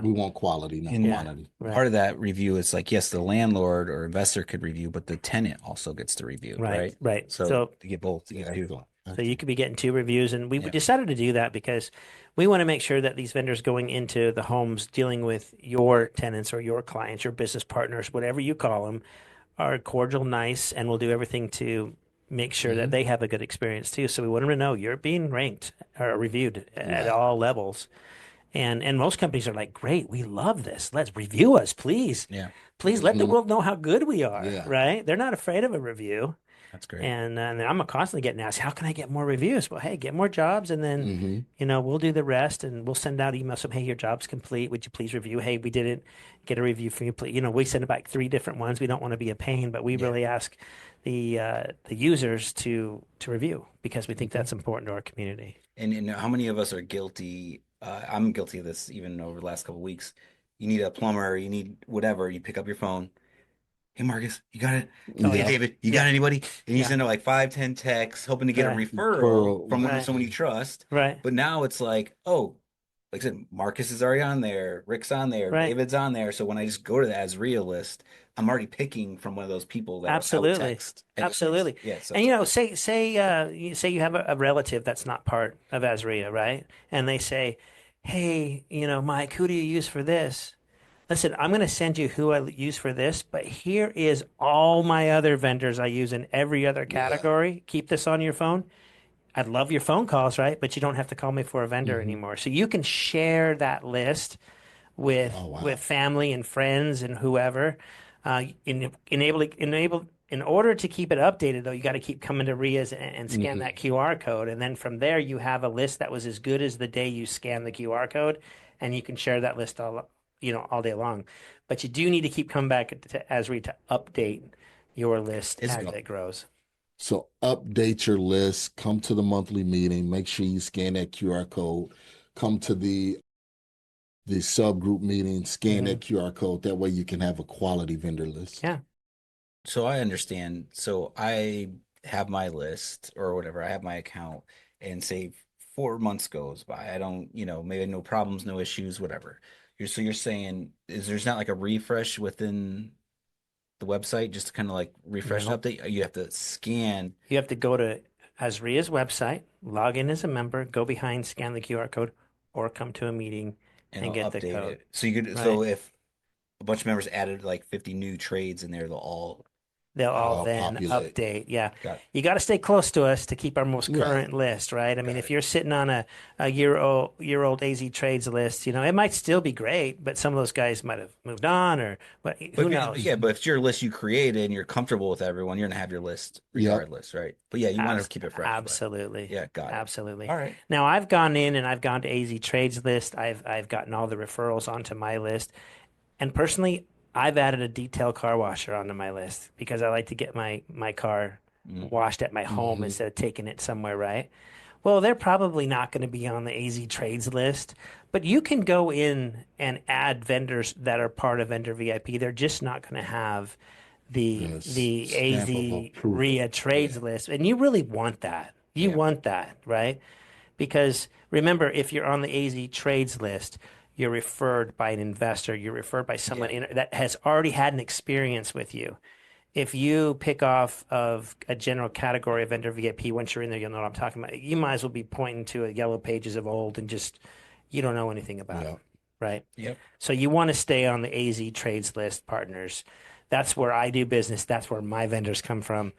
We want quality, not And quantity. part Right. of that review is like, yes, the landlord or investor could review, but the tenant also gets to review, Right. right? Right. So So to get both, you Yeah, get two. excellent. So you Excellent. could be getting two reviews, and we Yeah. decided to do that because we want to make sure that these vendors going into the homes dealing with your tenants or your clients, your business partners, whatever you call them, are cordial, nice, and will do everything to make sure that Hmm. they have a good experience too. So we want them to know you're being ranked or reviewed at Right. all levels. And most companies are like, great, we love this. Let's review us, please. Yeah. Please let the Hmm. world know how good we are, Yeah. right? They're not afraid of a review. That's great. And I'm constantly getting asked, how can I get more reviews? Well, hey, get more jobs, and then, Hmm. we'll do the rest, and we'll send out emails saying, hey, your job's complete. Would you please review? Hey, we didn't get a review from you. Please, we send back three different ones. We don't want to be a pain, but we Yeah. really ask the users to review because we think Okay. that's important to our community. And how many of us are guilty? I'm guilty of this even over the last couple of weeks. You need a plumber, you need whatever, you pick up your phone. Hey Marcus, you got it? Oh Hey Yep. yeah, David, you got yeah, anybody? And you yeah, send out like 5, 10 texts, hoping to get a right, referral Pearl. from right, someone you trust. right, But now it's like, oh, like I said, Marcus is already on there, Rick's on there, right. David's on there. So when I just go to the AZREIA list, I'm already picking from one of those people that are out Absolutely. text anyways. Absolutely. Yeah, so And it's a say you have a relative that's not part of AZREIA, right? And they say, "Hey, Mike, who do you use for this?" Listen, I'm going to send you who I use for this, but here is all my other vendors I use in every other Yeah. category. Keep this on your phone. I'd love your phone calls, right? But you don't have to call me for a vendor Hmm. anymore. So you can share that list with Oh, with wow. family and friends and whoever. In order to keep it updated, though, you got to keep coming to RIAs and scan Hmm. that QR code, and then from there you have a list that was as good as the day you scan the QR code, and you can share that list all day long. But you do need to keep coming back to ASREI to update your list is as it grows. So update your list, come to the monthly meeting, make sure you scan that QR code, come to the subgroup meeting, scan Hmm. that QR code. That way you can have a quality vendor list. Yeah. so I understand. So I have my list or whatever. I have my account and say 4 months goes by. I don't, maybe no problems, no issues, whatever. So you're saying is there's not like a refresh within the website just to kind of like refresh and No. update? You have to scan You have to go to ASREIA's website, log in as a member, go behind, scan the QR code, or come to a meeting and and it'll get the update code. it. So Right. if a bunch of members added like 50 new trades in there, they'll all They'll all I'll then populate. update. Yeah. got You got to stay close to us to keep our most Right. current list, right? I mean, got if it. you're sitting on a year old AZ trades list, it might still be great, but some of those guys might have moved on but But who if knows? yeah, but if it's your list you created and you're comfortable with everyone, you're gonna have your list Yep. regardless, right? But yeah, you want to Abs keep it fresh, but Absolutely. yeah, got it. Absolutely. All right. Now I've gone in and I've gone to AZ Trades list. I've gotten all the referrals onto my list. And personally, I've added a detail car washer onto my list because I like to get my car Hmm. washed at my home Hmm. instead of taking it somewhere, right? Well, they're probably not going to be on the AZ Trades list, but you can go in and add vendors that are part of Vendor VIP. They're just not going to have the Yes. the Stamp of AZ approval. RIA Yeah. Trades list, and you really want that. You Yeah. want that, right? Because remember, if you're on the AZ trades list, you're referred by an investor, you're referred by someone Yeah. that has already had an experience with you. If you pick off of a general category of vendor VIP, once you're in there, you'll know what I'm talking about. You might as well be pointing to a yellow pages of old and just, you don't know anything about Yeah. them, right? Yep. So you want to stay on the AZ trades list partners. That's where I do business. That's where my vendors come from.